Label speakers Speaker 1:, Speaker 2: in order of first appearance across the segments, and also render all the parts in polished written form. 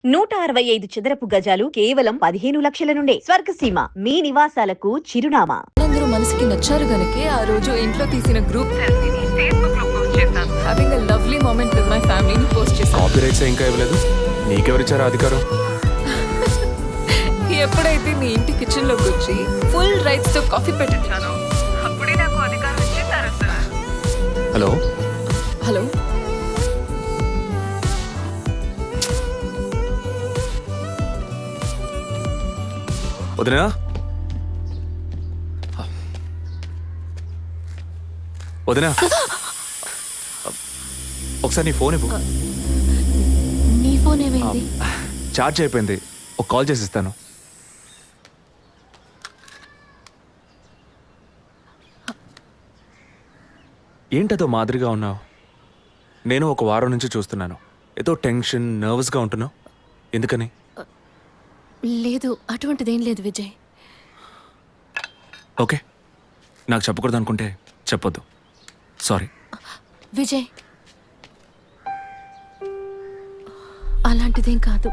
Speaker 1: 165 చదరపు గజాలు కేవలం 15 లక్షల నుండే. స్వర్గసీమ మీ నివాసాలకు చిరునామా.
Speaker 2: అందరూ మనసుకి నచ్చారు గనుకే ఆ రోజు ఇంట్లో తీసిన గ్రూప్ సెల్ఫీని ఫేస్బుక్ లో పోస్ట్ చేశాను. Having a lovely moment with my ఫ్యామిలీని పోస్ట్ చేశాను.
Speaker 3: కాపీరైట్స్ ఇంకా ఇవ్వలేదు. నీకెవరిచ్చారా అధికారం?
Speaker 2: ఎప్పుడైతే మీ ఇంటి కిచెన్ లోకి వచ్చి ఫుల్ రైట్స్ తో కాఫీ పెట్టించాను అప్పుడే నాకు అధికారం ఇచ్చేసారు సార్.
Speaker 3: హలో
Speaker 2: హలో
Speaker 3: వదినా, వదినా ఒకసారి నీ ఫోన్ ఇవ్వు.
Speaker 4: నీ ఫోన్ ఏమైంది?
Speaker 3: ఛార్జ్ అయిపోయింది. ఒక కాల్ చేసి ఇస్తాను. ఏంటదో మాదిరిగా ఉన్నావు? నేను ఒక వారం నుంచి చూస్తున్నాను. ఏదో టెన్షన్, నర్వస్గా ఉంటున్నావు. ఎందుకని?
Speaker 4: లేదు, అటువంటిదేం లేదు విజయ్.
Speaker 3: ఓకే, నాకు చెప్పకూడదు అనుకుంటే చెప్పొద్దు. సారీ.
Speaker 4: విజయ్, అలాంటిదేం కాదు.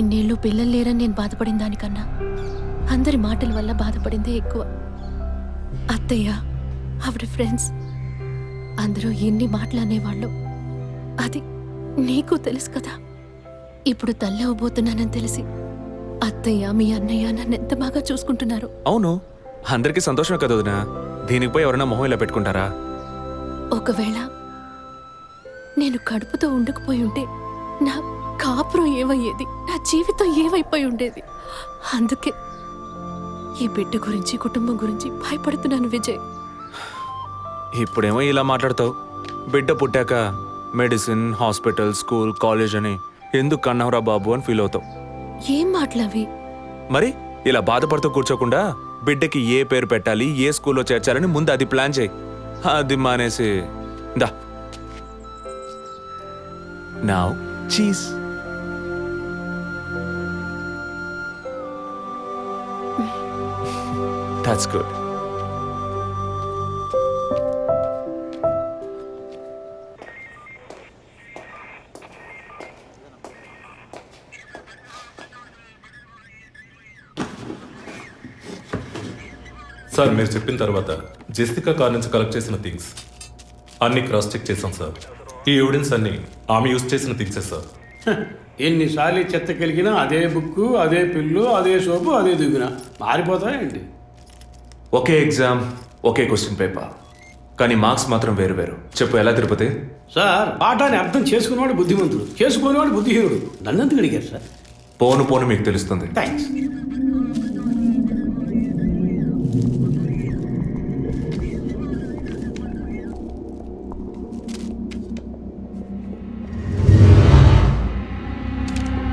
Speaker 4: ఇన్నేళ్ళు పిల్లలు లేరని నేను బాధపడిన దానికన్నా అందరి మాటల వల్ల బాధపడిందే ఎక్కువ. అత్తయ్య, ఆవిడ ఫ్రెండ్స్ అందరూ ఎన్ని మాటలు అనేవాళ్ళు. అది నీకు తెలుసు కదా. ఇప్పుడు తల్లి అవ్వబోతున్నానని తెలిసి అత్తయ్య, మీ అన్నయ్య నన్ను ఎంత బాగా చూసుకుంటున్నారు.
Speaker 3: అవును, అందరికీ సంతోషమే కదా వదినా. దీనికి పోయి ఎవరైనా మొహం ఇలా పెట్టుకుంటారా?
Speaker 4: ఒకవేళ నేను కడుపుతో ఉండకపోయి ఉంటే నా కాపురం ఏమయ్యేది, నా జీవితం ఏమైపోయి ఉండేది. అందుకే ఈ బిడ్డ గురించి, కుటుంబం గురించి భయపడుతున్నాను విజయ్.
Speaker 3: ఇప్పుడేమో ఇలా మాట్లాడతావు. బిడ్డ పుట్టాక మెడిసిన్, హాస్పిటల్, స్కూల్, కాలేజ్ అని ఎందుకు కన్నావురా బాబు అని ఫీల్ అవుతావు.
Speaker 4: ఏం మాటలవి?
Speaker 3: మరి ఇలా బాధపడుతూ కూర్చోకుండా బిడ్డకి ఏ పేరు పెట్టాలి, ఏ స్కూల్లో చేర్చాలని ముందు అది ప్లాన్ చేయి. అది మానేసి దా నౌ చీజ్. That's good.
Speaker 5: సార్, మీరు చెప్పిన తర్వాత జెసికా కార్ నుంచి కలెక్ట్ చేసిన థింగ్స్ అన్ని క్రాస్ చెక్ చేశాం సార్. ఈ ఎవిడెన్స్ అన్ని ఆమె యూజ్ చేసిన థింగ్సే సార్.
Speaker 6: ఎన్నిసార్లు చెత్త కలిగినా అదే బుక్కు, అదే పిల్లు, అదే సోపు, అదే దువ్విన మారిపోతాయండి.
Speaker 3: ఒకే ఎగ్జామ్, ఒకే క్వశ్చన్ పేపర్, కానీ మార్క్స్ మాత్రం వేరు వేరు. చెప్పు ఎలా తిరుపతి?
Speaker 6: సార్, పాఠాన్ని అర్థం చేసుకునేవాడు బుద్ధిమంతుడు, చేసుకునేవాడు బుద్ధిహీనుడు. నన్నెందుకు అడిగారు సార్?
Speaker 3: పోను పోను మీకు తెలుస్తుంది.
Speaker 6: థ్యాంక్స్.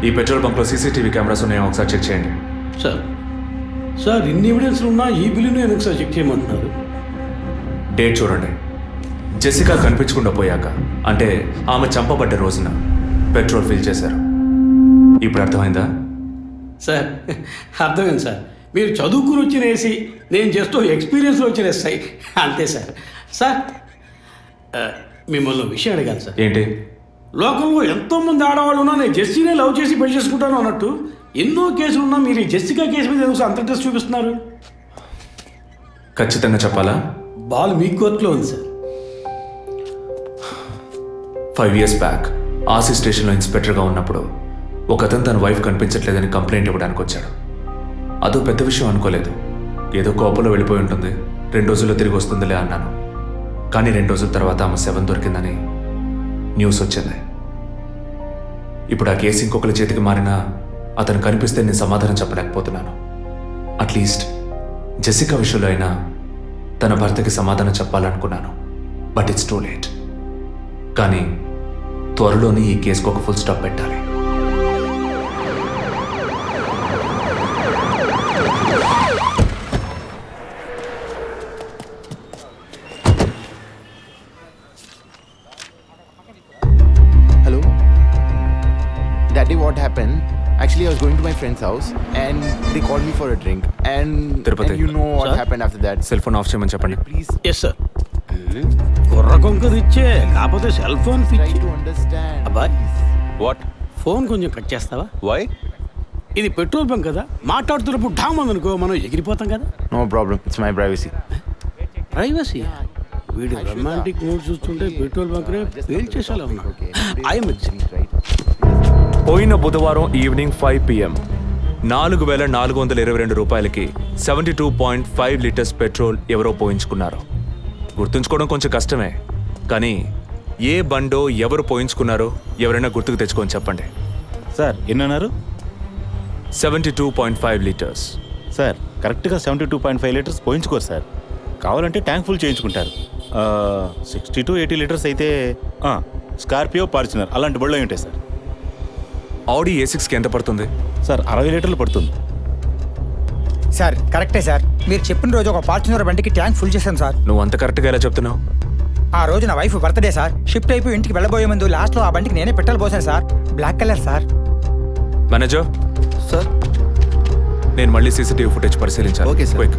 Speaker 3: ఈ పెట్రోల్ బంక్లో సీసీటీవీ కెమెరాస్ ఉన్నాయో ఒకసారి చెక్ చేయండి.
Speaker 6: సార్, సార్ ఇన్ని ఎవిడెన్స్లు ఉన్నా ఈ బిల్లును ఎందుకు సార్ చెక్ చేయమంటున్నారు?
Speaker 3: డేట్ చూడండి. జెసికా కనిపించకుండా పోయాక, అంటే ఆమె చంపబడ్డ రోజున పెట్రోల్ ఫిల్ చేశారు. ఇప్పుడు అర్థమైందా?
Speaker 6: సార్, అర్థమైంది సార్. మీరు చదువుకుని వచ్చిన ఏసీ, నేను జస్ట్ ఎక్స్పీరియన్స్లో వచ్చిన ఎస్ఐ, అంతే సార్. సార్, మిమ్మల్ని విషయం అడిగాను సార్.
Speaker 3: ఏంటి?
Speaker 6: లోకంలో ఎంతోమంది ఆడవాళ్ళు ఉన్నా నేను జెస్సీనే లవ్ చేసి పెళ్లి చేసుకుంటాను అన్నట్టు ఎన్నో కేసులు ఉన్నా మీరు ఈ జెస్సికా కేసు మీద ఎందుకు అంత ఇంట్రెస్ట్ చూపిస్తున్నారు?
Speaker 3: ఖచ్చితంగా చెప్పాలా?
Speaker 6: బాల్ మీ కోర్టులో ఉంది సార్.
Speaker 3: 5 years బ్యాక్ ఆర్సీ స్టేషన్లో ఇన్స్పెక్టర్గా ఉన్నప్పుడు ఒక అతను తన వైఫ్ కనిపించట్లేదని కంప్లైంట్ ఇవ్వడానికి వచ్చాడు. అదో పెద్ద విషయం అనుకోలేదు. ఏదో కోపంలో వెళ్ళిపోయి ఉంటుంది, 2 రోజుల్లో తిరిగి వస్తుందిలే అన్నాను. కానీ 2 రోజుల తర్వాత ఆమె శవం దొరికిందని న్యూస్ వచ్చింది. ఇప్పుడు ఆ కేసు ఇంకొకరి చేతికి మారినా అతను కనిపిస్తే నేను సమాధానం చెప్పలేకపోతున్నాను. అట్లీస్ట్ జెసికా విషయంలో అయినా తన భర్తకి సమాధానం చెప్పాలనుకున్నాను. But it's too late. కానీ త్వరలోనే ఈ కేసుకు ఒక ఫుల్ స్టాప్ పెట్టాలి.
Speaker 7: Hello? Daddy, what happened? Actually, I was going to my friend's house and they called me for a drink. And you know what happened after that.
Speaker 3: Cell phone off చేయమని చెప్పండి
Speaker 7: Please
Speaker 6: yes sir. కుర్ర కొంకది ఇచ్చే, కాకపోతే cell phone
Speaker 7: try
Speaker 6: పిచ్చి.
Speaker 7: to understand.
Speaker 6: అబ్బాయి,
Speaker 5: what?
Speaker 6: Phone కొంచెం cut చేస్తావా?
Speaker 8: Why?
Speaker 6: ఇది పెట్రోల్ బంక్ కదా, మాట్లాడుతున్నప్పుడు ఢామ్ అనుకో మనం ఎగిరిపోతాం కదా.
Speaker 7: No problem. It's my privacy.
Speaker 6: Privacy. వీడు రొమాంటిక్ మూడ్ చూస్తుంటే పెట్రోల్ బంక్ రే ఫెయిల్ చేసేలా ఉన్నాడు. ఐఎమ్
Speaker 3: పోయిన బుధవారం ఈవినింగ్ 5 PM 4,422 రూపాయలకి 72.5 లీటర్స్ పెట్రోల్ ఎవరో పోయించుకున్నారు. గుర్తుంచుకోవడం కొంచెం కష్టమే, కానీ ఏ బండో ఎవరు పోయించుకున్నారో ఎవరైనా గుర్తుకు తెచ్చుకొని చెప్పండి.
Speaker 8: సార్ ఎన్నన్నారు?
Speaker 3: 72.5 లీటర్స్.
Speaker 8: సార్ కరెక్ట్గా 72.5 లీటర్స్ పోయించుకోరు సార్. కావాలంటే ట్యాంక్ ఫుల్ చేయించుకుంటారు. 60 to 80 లీటర్స్ అయితే స్కార్పియో, ఫార్చునర్ అలాంటి బళ్ళు ఉంటాయి సార్.
Speaker 3: ఆడి A6కి ఎంత పడుతుంది?
Speaker 8: సార్ 60 లీటర్లు పడుతుంది.
Speaker 9: సార్ కరెక్టే సార్. మీరు చెప్పిన రోజు ఒక ఫార్చునర్ బండికి ట్యాంక్ ఫుల్ చేశాను సార్.
Speaker 3: నువ్వు అంత కరెక్ట్గా ఎలా చెప్తున్నావు?
Speaker 9: ఆ రోజు నా వైఫ్ బర్త్డే సార్. షిఫ్ట్ అయిపోయి ఇంటికి వెళ్ళబోయే ముందు లాస్ట్లో ఆ బండికి నేనే పెట్రోల్ పోసాను sir. Black colour sir.
Speaker 3: Manager
Speaker 8: sir
Speaker 3: నేను మళ్ళీ సీసీటీవీ ఫుటేజ్ పరిశీలించాను.
Speaker 8: Okay sir.
Speaker 3: క్విక్.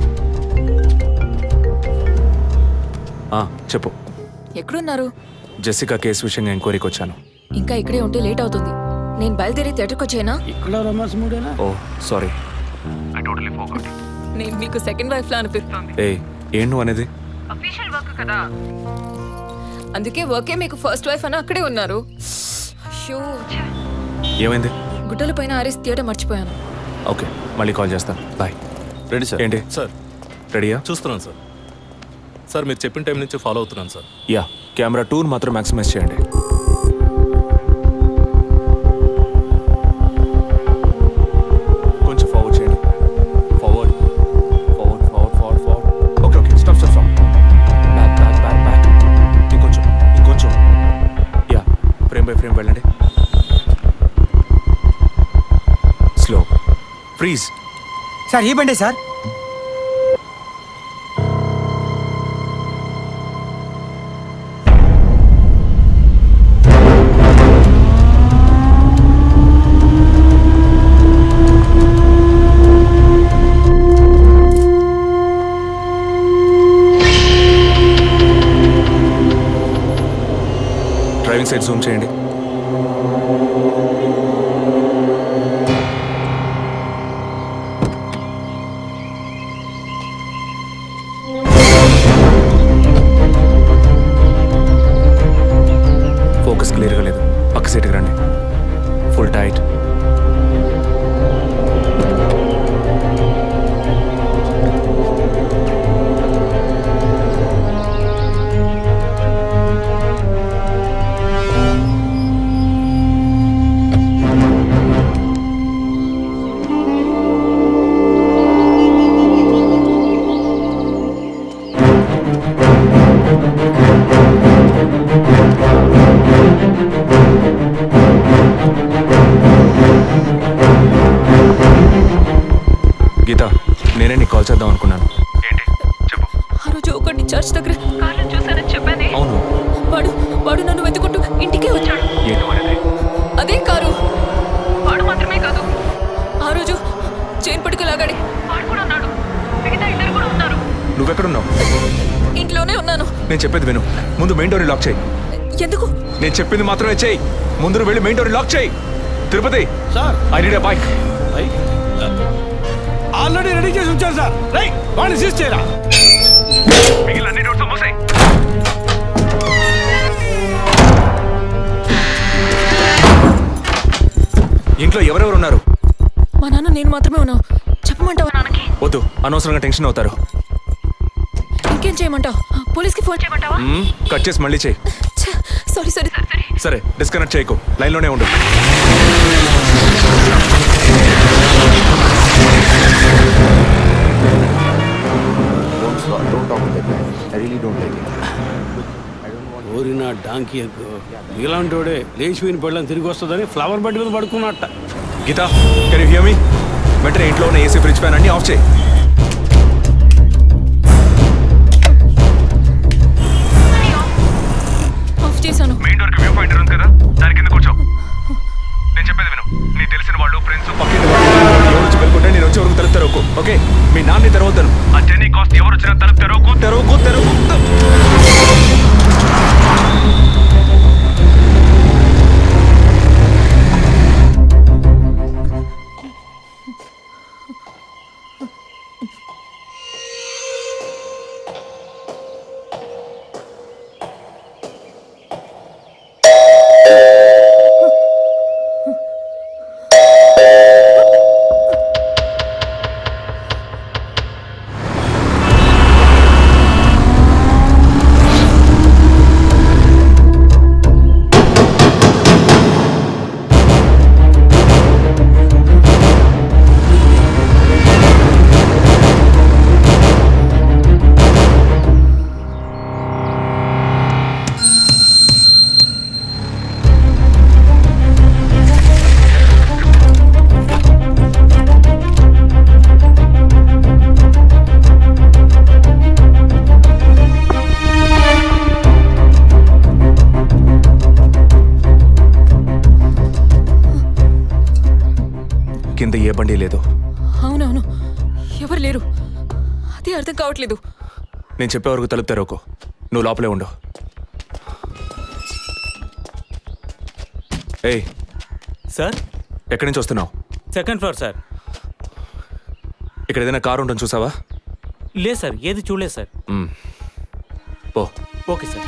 Speaker 3: చెప్పు.
Speaker 2: ఎక్కడున్నారు?
Speaker 3: జెసికా కేసు విషయంగా ఎంక్వైరీకి వచ్చాను.
Speaker 2: ఇంకా ఇక్కడే ఉంటే లేట్ అవుతుంది. నేను బయలుదేరి థియేటర్కి వచ్చేనా?
Speaker 6: ఇక్కడ రొమాన్స్ మూడేనా?
Speaker 3: ఓ సారీ.
Speaker 2: నేను మీకు సెకండ్ వైఫ్ లా అనిపిస్తుంది.
Speaker 3: ఏం నువ్వు అనేది?
Speaker 2: అందుకే వర్కే మీకు ఫస్ట్ వైఫ్ అని అక్కడే ఉన్నారు. అయ్యో,
Speaker 3: ఏమైంది?
Speaker 2: గుడ్డల పైన ఆరేసి థియేటర్ మర్చిపోయాను.
Speaker 3: ఓకే, మళ్ళీ కాల్ చేస్తాను. బాయ్.
Speaker 8: Ready sir.
Speaker 3: ఏంటి
Speaker 5: సార్
Speaker 3: రెడీయా?
Speaker 5: చూస్తున్నాను సార్. సార్ మీరు చెప్పిన టైం నుంచి ఫాలో అవుతున్నాను సార్.
Speaker 3: యా, కెమెరా 2 మాత్రం మ్యాక్సిమైజ్ చేయండి. కొంచెం ఫార్వర్డ్ చేయండి. Forward forward forward forward forward. Okay okay, stop stop stop. Back back back back. ఇంకొంచెం ఇంకొంచెం. యా, ఫ్రేమ్ బై ఫ్రేమ్ వెళ్ళండి. స్లో. ఫ్రీజ్.
Speaker 9: సార్ ఈ బండే సార్.
Speaker 3: డ్రైవింగ్ సైడ్ జూమ్ చేయండి. ఫోకస్ క్లియర్గా లేదు. పక్క సీట్కి రండి. Full tight. గీత, నేనే నీకు కాల్ చేద్దాం అనుకున్నాను. ఏంటి చెప్పు.
Speaker 2: ఆ రోజు ఒకటి చర్చ్ దగ్గర కార్లో చూసానని చెప్పానే.
Speaker 3: అవును.
Speaker 2: వాడు నన్ను వెతుకుంటూ ఇంటికే వచ్చాడు.
Speaker 3: ఏంటి అనేది?
Speaker 2: అదే కారు. వాడు మాత్రమే కాదు, ఆ రోజు చైన్ పట్టుకు లాగాడి వాడు కూడా ఉన్నాడు. మిగతా ఇద్దరు కూడా ఉన్నారు.
Speaker 3: నువ్వెక్కడున్నావు?
Speaker 2: ఇంట్లోనే ఉన్నాను.
Speaker 3: నేను చెప్పేది విను. ముందు మెయిన్ డోర్ లాక్ చేయి.
Speaker 2: ఎందుకు?
Speaker 3: నేను చెప్పింది మాత్రమే చేయి. ముందు నువ్వు వెళ్ళి మెయిన్ డోర్ లాక్ చేయి. Tirupati,
Speaker 6: sir
Speaker 3: I need a bike.
Speaker 6: Already ready చేసి ఉంచారు సార్. రైట్, వాడిని సీజ్ చేయరా.
Speaker 3: మిగిలిన అన్ని డోర్స్ మూసేయ్. ఇంట్లో ఎవరెవరు ఉన్నారు?
Speaker 2: మా నాన్న నేను మాత్రమే ఉన్నావు. చెప్పమంటావా నాన్నకి?
Speaker 3: వద్దు, అనవసరంగా టెన్షన్ అవుతారు.
Speaker 2: ఇంకేం చేయమంటావు? పోలీస్కి ఫోన్ చేయమంటావా?
Speaker 3: కట్ చేసి మళ్ళీ చేయి.
Speaker 2: Sorry sorry sorry.
Speaker 3: సరే, డిస్కనెక్ట్ చేయకు, లైన్లోనే ఉండు.
Speaker 7: Don't talk like that. I really don't like it.
Speaker 6: ఓరిన డాంకీ ఎగ్గు ఇలాంటోడే లేచిపోయిన పళ్ళని తిరిగి వస్తుందని ఫ్లవర్ బెడ్ మీద పడుకున్నట్ట.
Speaker 3: Geetha, can you hear me? వెంటనే ఇంట్లో ఉన్న ఏసీ, ఫ్రిడ్జ్, ఫ్యాన్ అన్ని ఆఫ్ చేయి.
Speaker 2: ఆఫ్ చేశాను.
Speaker 3: మెయిన్ డోర్ కి వ్యూ పాయింటర్ ఉంది కదా, దాని కింద కూర్చో. నేను చెప్పేది విను. నీ తెలిసిన వాళ్ళు, ఫ్రెండ్స్, పక్కింటి వాళ్ళు ఎవరు వచ్చి వెళ్ళుకుంటే నేను వచ్చే వరకు తలుపు తెరవకు. ఓకే, మీ నాన్ని తెరవద్దాను. ఆ జర్నీ కాస్ట్ ఎవరు వచ్చినా తలుపు తెరవకు తెరవకు తెరవకు. కింద ఏ బండి లేదు.
Speaker 2: అవునవును, ఎవరు లేరు. అదే అర్థం కావట్లేదు.
Speaker 3: నేను చెప్పే వరకు తలుపు తెరవకు. నువ్వు లోపలే ఉండు. ఏయ్,
Speaker 8: సార్
Speaker 3: ఎక్కడి నుంచి వస్తున్నావు?
Speaker 8: Second floor sir.
Speaker 3: ఇక్కడ ఏదైనా కారు ఉంటుంది చూసావా?
Speaker 8: లేదు సార్, ఏది చూడలేదు సార్.
Speaker 3: పో.
Speaker 8: Okay sir.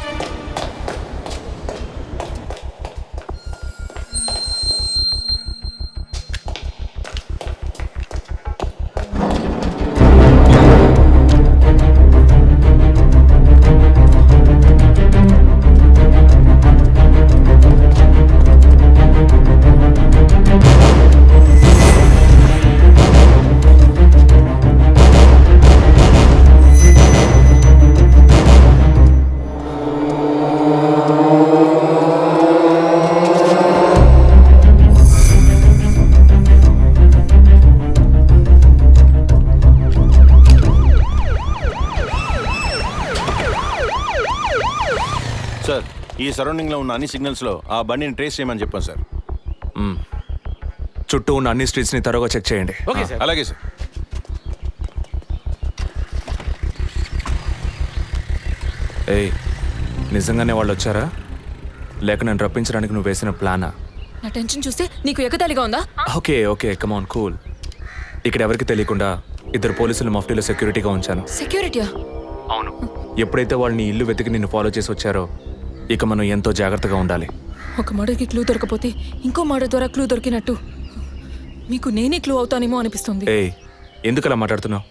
Speaker 10: సార్, ఈ సరౌండింగ్లో ఉన్న అన్ని సిగ్నల్స్లో ఆ బండిని ట్రేస్ చేయమని చెప్పాను సార్.
Speaker 3: చుట్టూ ఉన్న అన్ని స్ట్రీట్స్ని తరోగా చెక్ చేయండి.
Speaker 6: Okay sir.
Speaker 10: అలాగే సార్.
Speaker 3: ఏయ్, నిజంగానే వాళ్ళు వచ్చారా లేక నన్ను రప్పించడానికి నువ్వు వేసిన ప్లానా?
Speaker 2: నా టెన్షన్ చూస్తే నీకు ఎగతాళిగా ఉందా?
Speaker 3: ఓకే ఓకే, కమాన్ కూల్. ఇక్కడ ఎవరికి తెలియకుండా 2 పోలీసులు మఫ్టీలో సెక్యూరిటీగా ఉంచాను.
Speaker 2: సెక్యూరిటీయా?
Speaker 3: అవును. ఎప్పుడైతే వాళ్ళు నీ ఇల్లు వెతికి నిన్ను ఫాలో చేసి వచ్చారో ఇక మనం ఎంతో జాగ్రత్తగా ఉండాలి.
Speaker 2: ఒక మర్డర్కి క్లూ దొరకపోతే ఇంకో మర్డర్ ద్వారా క్లూ దొరికినట్టు మీకు నేనే క్లూ అవుతానేమో అనిపిస్తుంది.
Speaker 3: ఏయ్, ఎందుకు అలా మాట్లాడుతున్నావు?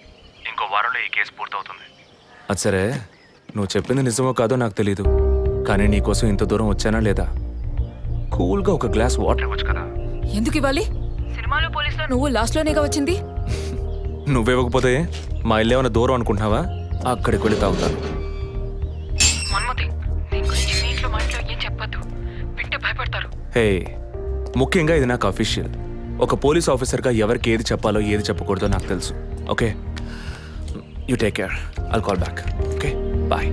Speaker 3: ఇంకో వారంలో ఈ కేసు పూర్తవుతుంది. అది సరే, నువ్వు చెప్పింది నిజమో కాదో నాకు తెలీదు, కానీ నీకోసం ఇంత దూరం వచ్చానా లేదా? కూల్గా ఒక గ్లాస్ వాటర్ ఇవ్వచ్చు కదా.
Speaker 2: ఎందుకు ఇవ్వాలి? సినిమాలో పోలీసులో నువ్వు లాస్ట్లోనేగా వచ్చింది.
Speaker 3: నువ్వివ్వకపోతే మా ఇల్లు ఏమైనా దూరం అనుకుంటున్నావా? అక్కడికి వెళ్ళి తాగుతాను. హే, ముఖ్యంగా ఇది నాకు అఫీషియల్. ఒక పోలీస్ ఆఫీసర్గా ఎవరికి ఏది చెప్పాలో ఏది చెప్పకూడదో నాకు తెలుసు. Okay, you take care. I'll call back. Okay, bye.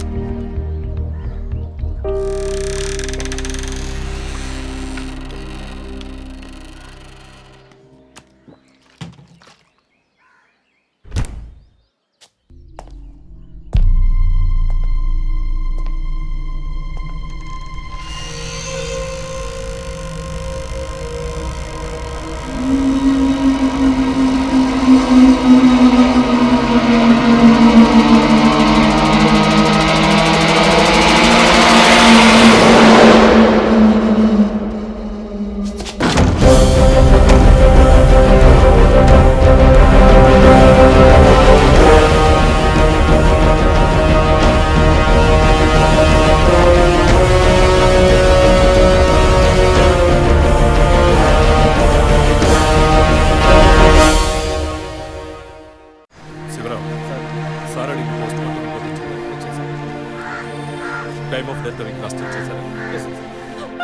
Speaker 5: Time of death cross check చేశారా?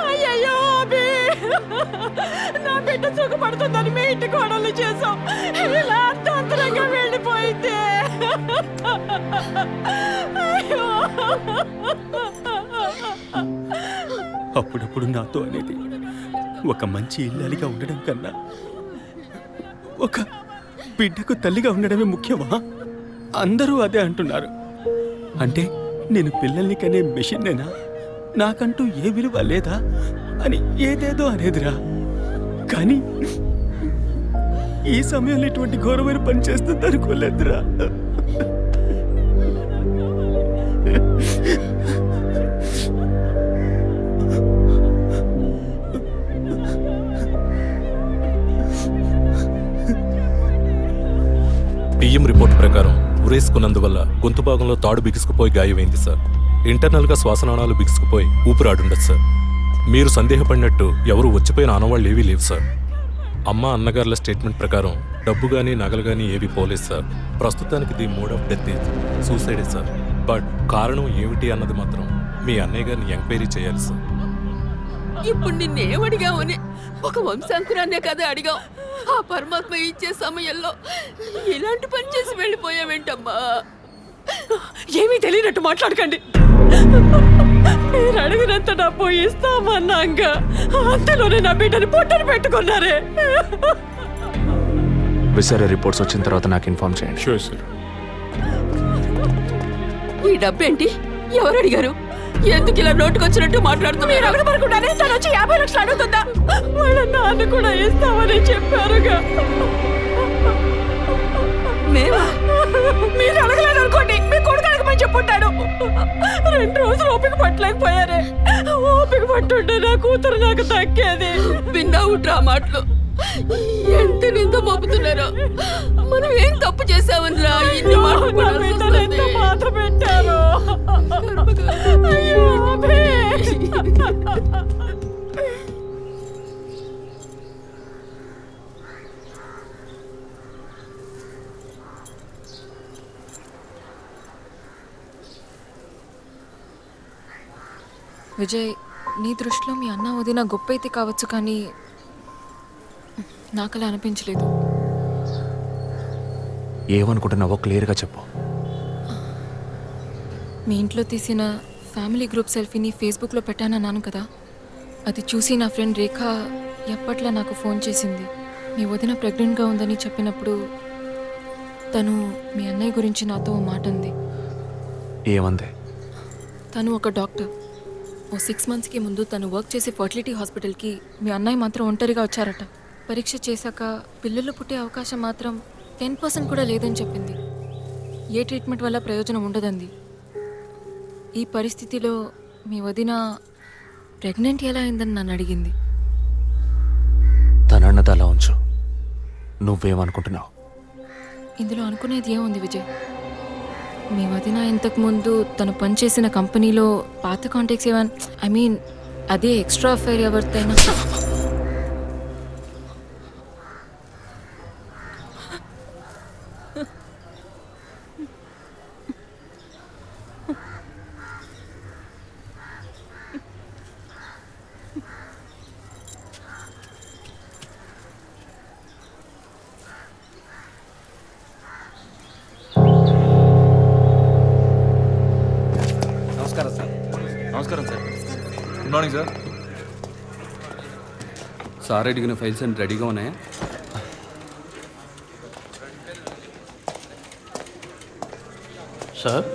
Speaker 11: అయ్యయ్యో అభి, నా బిడ్డ సుఖపడుతుందని మీ ఇంటి కోడలు చేసాం. ఇలా అర్థాంతరంగా వెళ్ళిపోయింది. అయ్యో.
Speaker 6: అప్పుడప్పుడు నాతో అనేది ఒక మంచి ఇల్లాలిగా ఉండడం కన్నా ఒక బిడ్డకు తల్లిగా ఉండడమే ముఖ్యమా? అందరూ అదే అంటున్నారు. అంటే నేను పిల్లల్ని కనే మెషిన్నేనా? నాకంటూ ఏ విలువ లేదా అని ఏదేదో అనేదిరా. కానీ ఈ సమయంలో ఇటువంటి ఘోరమైన పని చేస్తుంది అనుకోలేదురా.
Speaker 5: పిఎం రిపోర్ట్ ప్రకారం ఉరేసుకున్నందువల్ల గొంతు భాగంలో తాడు బిగుసుకుపోయి గాయమైంది సార్. ఇంటర్నల్గా శ్వాసనాళాలు బిగుసుకుపోయి ఊపిరాడుండదు సార్. మీరు సందేహపడినట్టు ఎవరు వచ్చిపోయిన ఆనవాళ్ళు ఏవీ లేవు సార్. అమ్మ అన్నగారుల స్టేట్మెంట్ ప్రకారం డబ్బు కానీ నగలు కానీ ఏవి పోలేదు సార్. ప్రస్తుతానికి ది మోడ్ ఆఫ్ డెత్ సూసైడే సార్. బట్ కారణం ఏమిటి అన్నది మాత్రం మీ అన్నయ్య గారిని ఎంక్వైరీ చేయాలి సార్.
Speaker 11: ఇప్పుడు నిన్నేమడిగావని ఒక వంశాంకురాన్నే కదా అడిగాం. ఆ పరమాత్మ ఇచ్చే సమయంలో ఇలాంటి పని చేసి వెళ్ళిపోయావేంటమ్మా? ఏమీ తెలియనట్టు మాట్లాడకండి. మీరు అడిగినంత డబ్బు ఇస్తామన్నాక అంతలోనే నా బిడ్డని పొట్టను పెట్టుకున్నారే.
Speaker 3: విసర రిపోర్ట్స్ వచ్చిన తర్వాత నాకు ఇన్ఫార్మ్ చేయండి.
Speaker 6: Sure sir.
Speaker 11: ఈ డబ్బేంటి? ఎవరు అడిగారు? ఎందుకు ఇలా నోటుకొచ్చినట్టు మాట్లాడుతున్నారు? మీరు అడగబడకుండానే తను వచ్చి 50 లక్షలు అడుగుతుందా? వాళ్ళ నాన్న కూడా ఇస్తామని చెప్పారుగా. మేమా? మీరు అడగలేదు అనుకోండి, మీ కొడుకు అడగమని చెప్పుంటాడు. 2 రోజులు ఓపిక పట్టలేకపోయారే. ఓపిక పట్టుంటే నా కూతురు నాకు దక్కేది. విన్నావు డ్రా మాటలు ఎంత నింద మోపుతున్నారో. మనం ఏం తప్పు చేసామని రా ఇన్ని మాటలు బాధ పెట్టారు. అయ్యో
Speaker 2: విజయ్, నీ దృష్టిలో మీ అన్న వదిన గొప్ప అయితే కావచ్చు, కానీ నాకు అలా అనిపించలేదు.
Speaker 3: ఏమనుకుంటున్నావో క్లియర్గా చెప్పు.
Speaker 2: మీ ఇంట్లో తీసిన ఫ్యామిలీ గ్రూప్ సెల్ఫీని ఫేస్బుక్లో పెట్టానన్నాను కదా, అది చూసి నా ఫ్రెండ్ రేఖ ఎప్పట్లా నాకు ఫోన్ చేసింది. మీ వదిన ప్రెగ్నెంట్గా ఉందని చెప్పినప్పుడు తను మీ అన్నయ్య గురించి నాతో ఓ మాట అంది.
Speaker 3: ఏమంది?
Speaker 2: తను ఒక డాక్టర్. ఓ 6 మంత్స్కి ముందు తను వర్క్ చేసే ఫర్టిలిటీ హాస్పిటల్కి మీ అన్నయ్య మాత్రం ఒంటరిగా వచ్చారట. పరీక్ష చేశాక పిల్లలు పుట్టే అవకాశం మాత్రం 10% కూడా లేదని చెప్పింది. ఏ ట్రీట్మెంట్ వల్ల ప్రయోజనం ఉండదంది. ఈ పరిస్థితిలో మీ వదిన ప్రెగ్నెంట్ ఎలా అయిందని నన్ను అడిగింది.
Speaker 3: తనన్నది అలా ఉంచు. నువ్వేమనుకుంటున్నావు?
Speaker 2: ఇందులో అనుకునేది ఏముంది విజయ్? మీ వదిన ఇంతకుముందు తను పనిచేసిన కంపెనీలో పాత కాంటాక్ట్స్ ఏమైనా అదే ఎక్స్ట్రా అఫైర్ ఎవరితైనా
Speaker 12: నమస్కారం sir. Good morning sir. Sir అడిగిన ఫైల్స్ అన్ని రెడీగా ఉన్నాయా?
Speaker 13: సార్,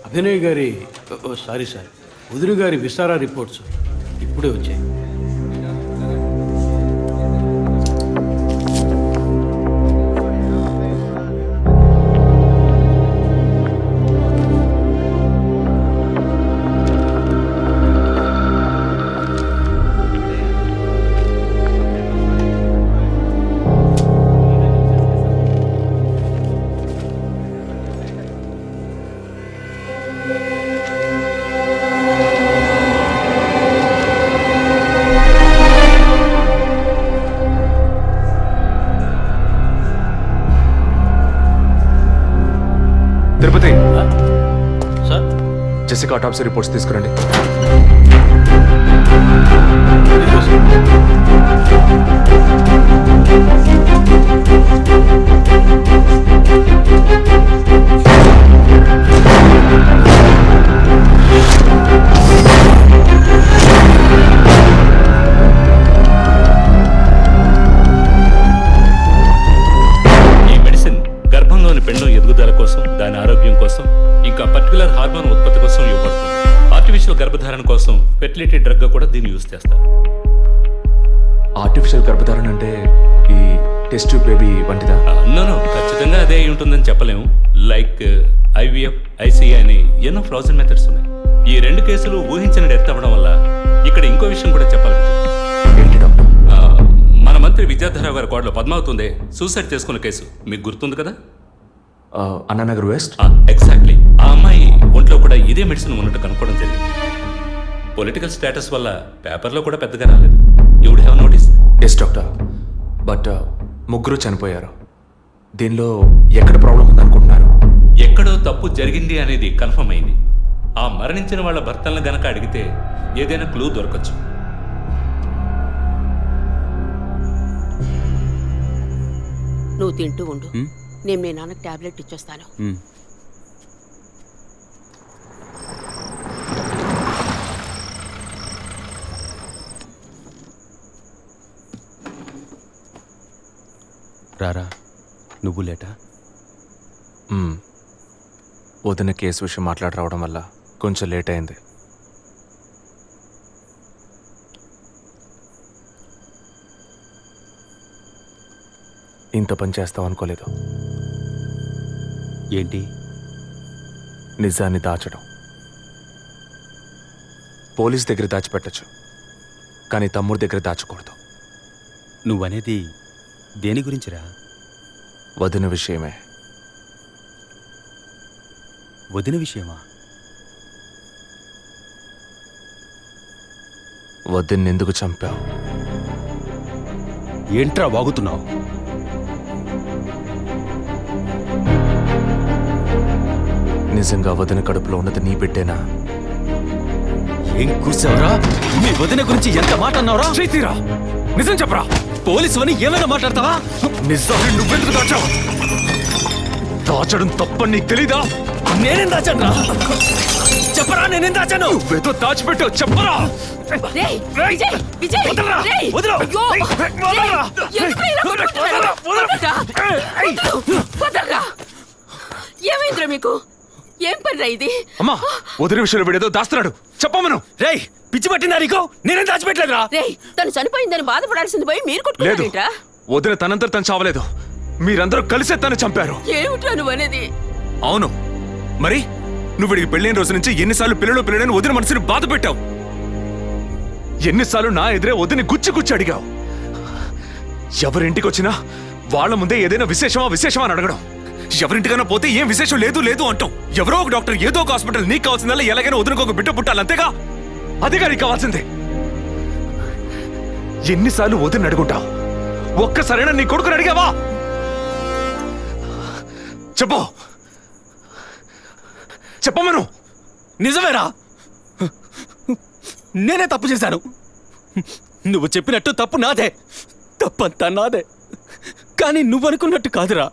Speaker 13: అభినయ్ గారి సారీ సార్, వదిన గారి విసారా రిపోర్ట్స్ ఇప్పుడే వచ్చాయి.
Speaker 3: తిరుపతి
Speaker 13: సార్,
Speaker 3: జెసికా ఆటాప్సీ రిపోర్ట్స్ తీసుకురండి.
Speaker 5: ఈ మెడిసిన్ గర్భంలోని పెన్ను ఎదుగుదల కోసం, దాని ఆరోగ్యం కోసం, ఇంకా పర్టికులర్ హార్మోన్ ఉత్పత్తి కోసం ఇవ్వబడుతుంది. ఆర్టిఫిషియల్ గర్భధారణ కోసం ఫెర్టిలిటీ డ్రగ్ కూడా దీన్ని యూజ్ చేస్తారు.
Speaker 3: ఆర్టిఫిషియల్ గర్భధారణ అంటే ఈ టెస్ట్ ట్యూబ్ బేబీ వంటిదా?
Speaker 5: నో, ఖచ్చితంగా అదే అయి ఉంటుందని చెప్పలేము. లైక్ IVF, ICI అని ఎన్నో ఫ్రోజన్ మెథడ్స్ ఉన్నాయి. ఈ 2 కేసులు ఊహించిన డెత్ అవ్వడం వల్ల ఇక్కడ ఇంకో విషయం కూడా చెప్పాలి.
Speaker 3: ఏంటి డాక్టర్?
Speaker 5: మన మంత్రి విద్యాధరరావు గారి కోడలు పద్మావతి సూసైడ్ చేసుకున్న కేసు మీకు గుర్తుంది కదా?
Speaker 3: అన్నానగర్ వెస్ట్.
Speaker 5: ఎగ్జాక్ట్లీ. ఆ అమ్మాయి ఒంట్లో కూడా ఇదే మెడిసిన్ ఉన్నట్టు కనుక్కోవడం జరిగింది. పొలిటికల్ స్టేటస్ వల్ల పేపర్లో కూడా పెద్దగా రాలేదు. You would have notice.
Speaker 3: Yes doctor, but ముగ్గురు చనిపోయారు. దీనిలో ఎక్కడ ప్రాబ్లం ఉందనుకుంటున్నారు?
Speaker 5: ఎక్కడో తప్పు జరిగింది అనేది కన్ఫర్మ్ అయింది. ఆ మరణించిన వాళ్ళ భర్తలను గనక అడిగితే ఏదైనా క్లూ దొరకచ్చు.
Speaker 11: నువ్వు తింటూ ఉండు, నేను మీ నాన్నకు టాబ్లెట్ ఇచ్చొస్తాను.
Speaker 6: రారా నువ్వు లేటా?
Speaker 3: వదిన కేసు విషయం మాట్లాడి రావడం వల్ల కొంచెం లేట్ అయింది. ఇంత పని చేస్తావు అనుకోలేదు.
Speaker 6: ఏంటి?
Speaker 3: నిజాన్ని దాచడం. పోలీస్ దగ్గర దాచిపెట్టచ్చు, కానీ తమ్ముడి దగ్గర దాచకూడదు.
Speaker 6: నువ్వనేది దేని గురించిరా?
Speaker 3: వదిన విషయమే.
Speaker 6: వదిన విషయమా?
Speaker 3: వదిన్ని ఎందుకు చంపావు?
Speaker 6: ఏంట్రా వాగుతున్నావు?
Speaker 3: నిజంగా వదిన కడుపులో ఉన్నది నీ బిడ్డేనా?
Speaker 6: ఏం కూర్చావురా? నీ వదిన గురించి ఎంత మాట అన్నావురా?
Speaker 3: చేతిరా, నిజం చెప్పరా.
Speaker 6: పోలీసు అని ఏమైనా మాట్లాడతావా?
Speaker 3: నిజాన్ని నువ్వెందుకు దాచావు? దాచడం తప్పని నీకు తెలీదా?
Speaker 6: నేనేం దాచాను? చెప్పరా, నేనేం దాచాను?
Speaker 3: నువ్వేదో దాచిపెట్టావు, చెప్పరా.
Speaker 11: రేయ్, విజయ్, విజయ్,
Speaker 3: వదలరా,
Speaker 11: రేయ్,
Speaker 3: వదలు.
Speaker 11: అయ్యో,
Speaker 3: వదలరా.
Speaker 11: రేయ్, ఎందుకు ఇలా కొట్టుకుంటున్నారు? వదలరా, వదలరా. ఏమైందిరా మీకు? ఏం పనిరా ఇది?
Speaker 3: అమ్మా, వదిన విషయంలో వీడేదో దాస్తున్నాడు, చెప్పమను.
Speaker 6: రేయ్, పిచ్చి పట్టిందా నీకు? నేనేం దాచిపెట్టలేదురా.
Speaker 11: రేయ్, తను చనిపోయిందని బాధపడాల్సింది పోయి మీరు
Speaker 3: లేదు,
Speaker 11: కొట్టుకుంటారేంట్రా?
Speaker 3: వదిన తనంతా తను చావలేదు. మీరందరూ కలిసే తను చంపారు.
Speaker 11: ఏమిట్రా నువ్వు అనేది?
Speaker 3: అవును, మరి నువ్వు వీడికి పెళ్ళైన రోజు నుంచి ఎన్నిసార్లు పిల్లడని వదిన మనసుని బాధ పెట్టావు? ఎన్నిసార్లు నా ఎదురే వదిని గుచ్చి అడిగావు? ఎవరింటికి వచ్చినా వాళ్ళ ముందే ఏదైనా విశేషమా అని అడగడం. ఎవరింటికైనా పోతే ఏం విశేషం లేదు అంటాం. ఎవరో ఒక డాక్టర్, ఏదో ఒక హాస్పిటల్, నీకు కావాల్సిందల్లా ఎలాగైనా వదినకు ఒక బిడ్డ పుట్టాలి, అంతేగా? అదేగా నీకు కావాల్సిందే. ఎన్నిసార్లు వదిన అడుగుంటావు? ఒక్కసారైనా నీ కొడుకుని అడిగావా? చెప్పమను.
Speaker 6: నిజమేరా, నేనే తప్పు చేశాను. నువ్వు చెప్పినట్టు తప్పు నాదే, తప్పంతా నాదే. కానీ నువ్వు అనుకున్నట్టు కాదురా.